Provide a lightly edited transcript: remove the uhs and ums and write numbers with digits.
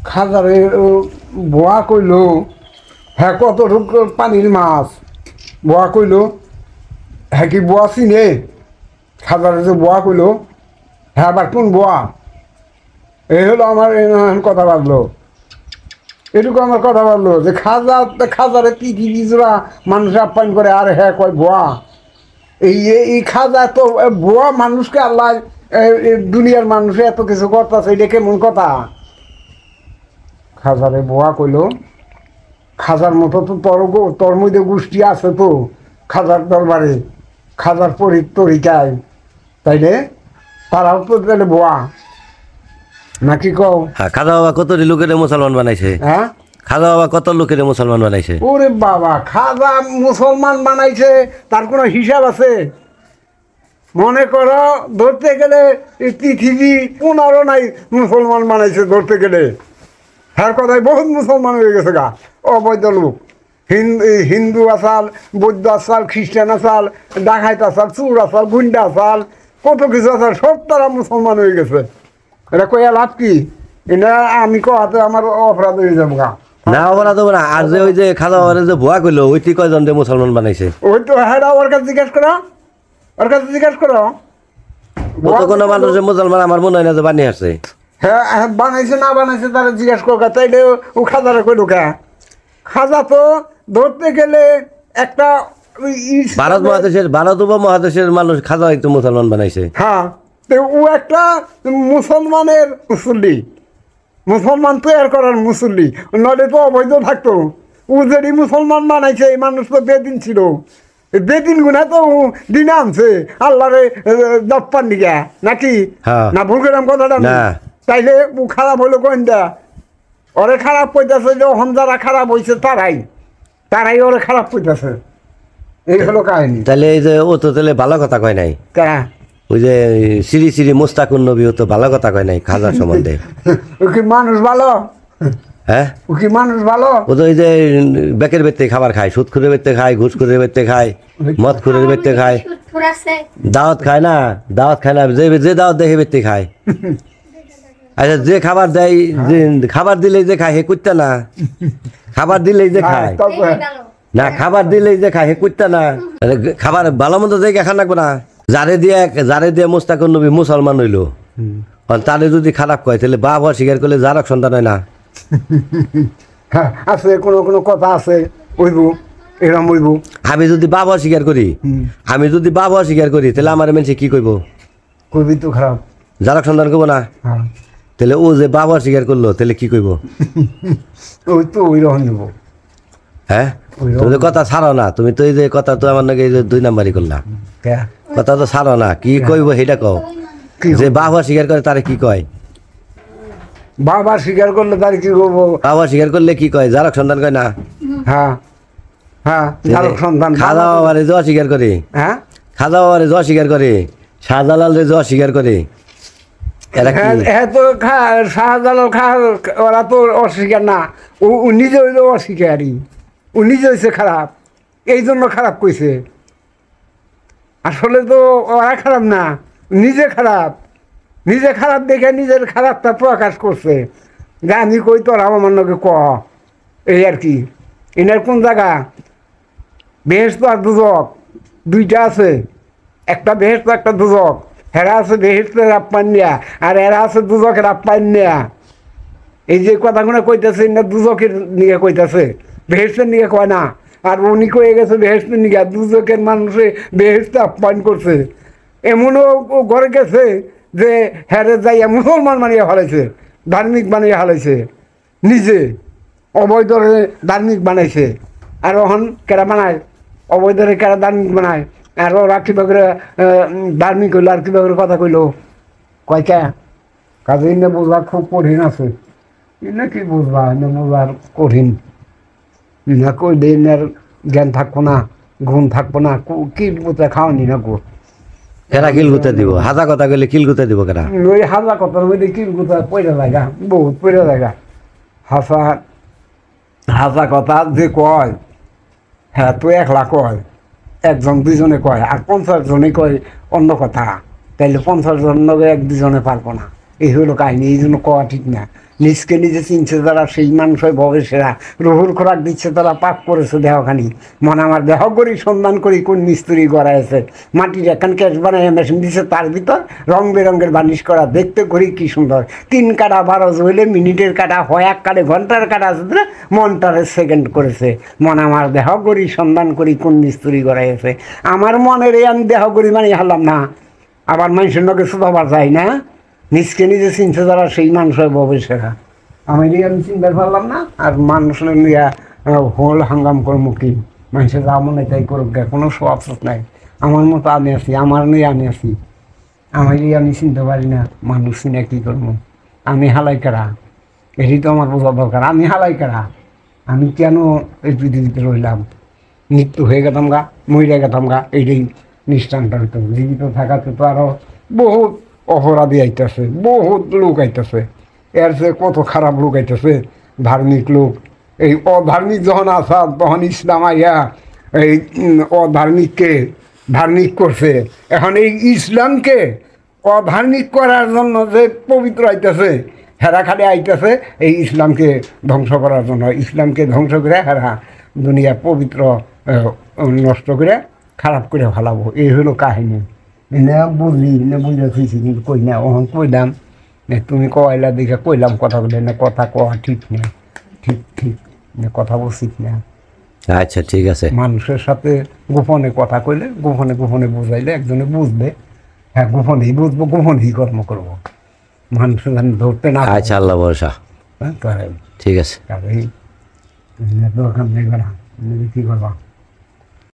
খাজারে বোয়া কইল হ্যাঁ কতটুকু পানির মাছ বোয়া কইল হ্যাঁ কি বোয়া চিনে খাজারে যে বোয়া কইল হ্যাঁ আবার কোন বোয়া এই হলো আমার কথা বাঁধলো এটুকু আমার কথা বললো যে খাজারে পৃথিবীজোড়া মানুষ আপ্যায়ন করে আর হ্যাঁ কয় বোয়া এই খাজা তো বোয়া মানুষকে আল্লাহ দুনিয়ার মানুষে এত কিছু করতেছে এটা কেমন কথা খাজারে বোয়া কইল খাজার মতো তো তোর মধ্যে গোষ্ঠী আছে তো খাজার দরবারে খাজার তরিকায় তাইলে তারাও তো তাহলে বোয়া নাকি কও খাজা বাবা কত লোকের মুসলমান বানাইছে হ্যাঁ খাজা বাবা কত লোকের মুসলমান বানাইছে ওরে বাবা খাজা মুসলমান বানাইছে তার কোনো হিসাব আছে মনে করো ধরতে গেলে পৃথিবী 15 নাই মুসলমান বানাইছে ধরতে গেলে হ্যাঁ কথায় বহুত মুসলমান হয়ে গেছে গা অবৈধ লোক হিন্দু আসাল বৌদ্ধ আসাল খ্রিস্টান আসাল ডাকাইত আসাল চুর আসাল গুন্ডা আসাল কত কিছু আসাল সব তারা মুসলমান হয়ে গেছে এটা কইয়া লাভ কি এটা আমি কহাতে আমার অপরাধ হয়ে যাবো গা না অপরাধ হবে না আর যে ওই যে খাজা বাবার যে ভুয়া কইলো ওইটি কয়জন যে মুসলমান বানাইছে ওই তো হ্যাঁ ওর কাছে জিজ্ঞেস করো ওর কাছে জিজ্ঞেস করো কত কোনো মানুষের মুসলমান আমার মনে হয় না যে বানিয়ে আসছে হ্যাঁ বানাইছে না বানাইছে তারা জিজ্ঞেস করো তাইলে ও খাজারে কই ঢোকা খাজা তো ধরতে গেলে একটা ভারত উপমহাদেশের মানুষ খাজা একটু মুসলমান বানাইছে হ্যাঁ তো ও একটা মুসলমানের মুসলমান তৈরি করার মুসল্লি নইলে তো অবৈধ থাকতো ও যদি মুসলমান বানাইছে এই মানুষ তো বেদিন ছিল বেদিন গুনা তো দিনে আনছে আল্লাহরে দপ্পার নিকা নাকি না ভুল করলাম কথাটা তাইলে ও খারাপ হইলো কোনটা ওরে খারাপ কইতাছে যে যারা খারাপ হয়েছে তারাই ওরে খারাপ কইতাছে এই হলো কাহিনী তাহলে এই যে ও তো তাহলে ভালো কথা কয় নাই ওই যে শ্রী শ্রী মুস্তাকুর নবী ও তো ভালো কথা কয় নাই খাজার সম্বন্ধে ও কি মানুষ ভালো হ্যাঁ ও কি মানুষ ভালো ও তো ওই যে বেকের বেতে খাবার খায় সুদ খুঁড়ে বেতে খায় ঘুষ খুঁড়ে বেতে খায় মদ খুঁড়ে বেতে খায় দাওয়াত খায় না যে দাওয়াত দেয় বেতে খায় আচ্ছা যে খাবার দেয় যে খাবার দিলেই যে খায় হে কুত্তা না খাবার দিলেই যে খায় না খাবার দিলেই যে খায় হে কুত্তা না খাবার ভালো মন্দ যে খান রাখবো না যারে দিয়ে মুস্তাকুর নবী মুসলমান হইলো তারে যদি খারাপ কয় তাহলে বাপ হওয়ার স্বীকার করলে যার সন্তান হয় না আছে কোনো কথা আছে এরকম হইব আমি যদি বাপ হওয়ার স্বীকার করি তাহলে আমার মেনছে কি কইব কইবি তো খারাপ যার সন্তান করবো না তাহলে ও যে বাবা স্বীকার করলো তাহলে কি কইব ওই তো ওই রকম নেব হ্যাঁ তুমি তো কথা ছাড়ো না তুমি তো এই যে কথা তো আমার নাকি 2 নাম্বারই করলাম কথা তো ছাড়ো না কি কইব সেটা কও যে বাবা স্বীকার করে তারে কি কয় বাবা স্বীকার করলে তারে কি করবো বাবা স্বীকার করলে কি কয় যারক সন্তান কয় না হ্যাঁ যারক সন্তান খাজা বাবারে যে অস্বীকার করে খাজা বাবারে যে অস্বীকার করে শাহজালাল রে যে অস্বীকার করে হ্যাঁ তো শাহজালাল ওরা তো অস্বীকার না ও নিজে হইলো অস্বীকারী ও নিজে হয়েছে খারাপ এই জন্য খারাপ কইছে আসলে তো ওরা খারাপ না নিজে খারাপ দেখে নিজের খারাপটা প্রকাশ করছে যে আমি কই তোরা আমার নাকি এই আর কি এনার কোন জায়গা বেহেশত আর দুজক দুইটা আছে একটা বেহেশত একটা দুজক হেরা আছে বেহেশতের আপ্যায়ন নেয়া আর এরা আছে দুজকের আপ্যায়ন নেয়া এই যে কথাগুলো কইতেছে না দুজকের নিয়ে কইতেছে বেহেশতের নিয়ে কয় না আর উনি কয়ে গেছে বেহেশতের নিয়ে দুজকের মানুষে বেহেশতে আপ্যায়ন করছে এমনও ঘরে গেছে যে হ্যারে যাইয়া মুসলমান বানিয়ে হারাইছে ধার্মিক বানিয়ে হারাইছে নিজে অবৈধরে ধার্মিক বানাইছে আর ওখান কেরা বানায় অবৈধরে কেরা ধার্মিক বানায় আর ওরা কিবা করে ধার্মিক হইলো আর কিবা করে কথা কইলো কয়টা কাজে এনে বোঝা খুব কঠিন আছে এনে কি বুঝবা এনে বোঝার কঠিন না কইলে এনার জ্ঞান থাকবো না গুণ থাকবো না কি বুঝে খাওয়ানি না গো কেরা কিলগুতে দিব হাজা কথা কইলে কিলগুতে দিব কেরা ওই হাজা কথার মধ্যে কিলগুতা পয়রা জায়গা বহুত পয়রা জায়গা হাজা কথা যে কয় হ্যাঁ তো একলা কয় একজন দুইজনে কয় আর 50 জনে কয় অন্য কথা তাইলে 50 জন 1-2 জনে পারবো না এই হইলো কাহিনী এই জন্য কওয়া ঠিক না নিজকে নিজে চিনছে তারা সেই মানুষই ভবে সেরা, রুহুর খোরাক দিচ্ছে তারা, পাক করেছে দেহখানি। মনে আমার দেহ করি সন্ধান করি কোন মিস্ত্রি গড়াইছে, মাটির এখন ক্যাশ বানাই মেশিন দিচ্ছে, তার ভিতর রং বেরঙের বানিশ করা, দেখতে করি কি সুন্দর। 3 কাটা 12 হইলে মিনিটের কাটা হয়, 1 কাটে ঘন্টার কাটা আছে, মনটারে সেকেন্ড করেছে। মন আমার দেহ করি সন্ধান করি কোন মিস্ত্রি গড়াইছে। আমার মনের আমি দেহ করি মানে হারলাম না, আবার মানুষের নকে শুধাবার যায় না। নিজকে নিজে চিনতে যারা সেই মানুষ হয় ভবিষ্যৎ। আমি চিনতে পারলাম না, আর মানুষ নিয়ে হোল হাঙ্গাম করবো কি, মানুষের যা মনে তাই করুক, কোনো সোয়াবসত নাই। আমার মতো আমি আছি, আমার নিয়ে আমি আছি, আমি চিনতে পারি না। মানুষ চিনে কী করবো? আমি হালাই কারা, এটি তো আমার বোঝা দরকার। আমি হালাই কারা, আমি কেন এই পৃথিবীতে রইলাম? মৃত্যু হয়ে গেতাম গা, মরে গেতাম গা, এইটাই নিষ্ঠান্ত হইতো। জীবিত থাকাতে তো আরও বহুত অপরাধী আইতেছে, বহুত লোক আইতেছে, এর চেয়ে কত খারাপ লোক আইতেছে, ধার্মিক লোক। এই অধার্মিক যখন আসা তখন ইসলাম আইয়া এই অধার্মিককে ধার্মিক করছে। এখন এই ইসলামকে অধার্মিক করার জন্য যে পবিত্র আইতেছে, হেরা খালি আইতেছে এই ইসলামকে ধ্বংস করার জন্য। ইসলামকে ধ্বংস করে হেরা দুনিয়া পবিত্র নষ্ট করে খারাপ করে ফেলাবো, এই হলো কাহিনী। না বুঝলি না বুঝে খুঁজছি, কিন্তু কই না ওহন কইলাম তুমি কয়লা দেখে কইলাম কথা বলে না, কথা কওয়া ঠিক না, ঠিক ঠিক না, কথা বলছি না। আচ্ছা ঠিক আছে। মানুষের সাথে গোপনে কথা কইলে, গোপনে গোপনে বুঝাইলে একজনে বুঝবে, হ্যাঁ গোপনেই বুঝবো, গোপনেই কর্ম করবো, মানুষের ধরতে না। আচ্ছা আল্লাহ ভরসা। হ্যাঁ, ঠিক আছে। দরকার নেই, কি করবা?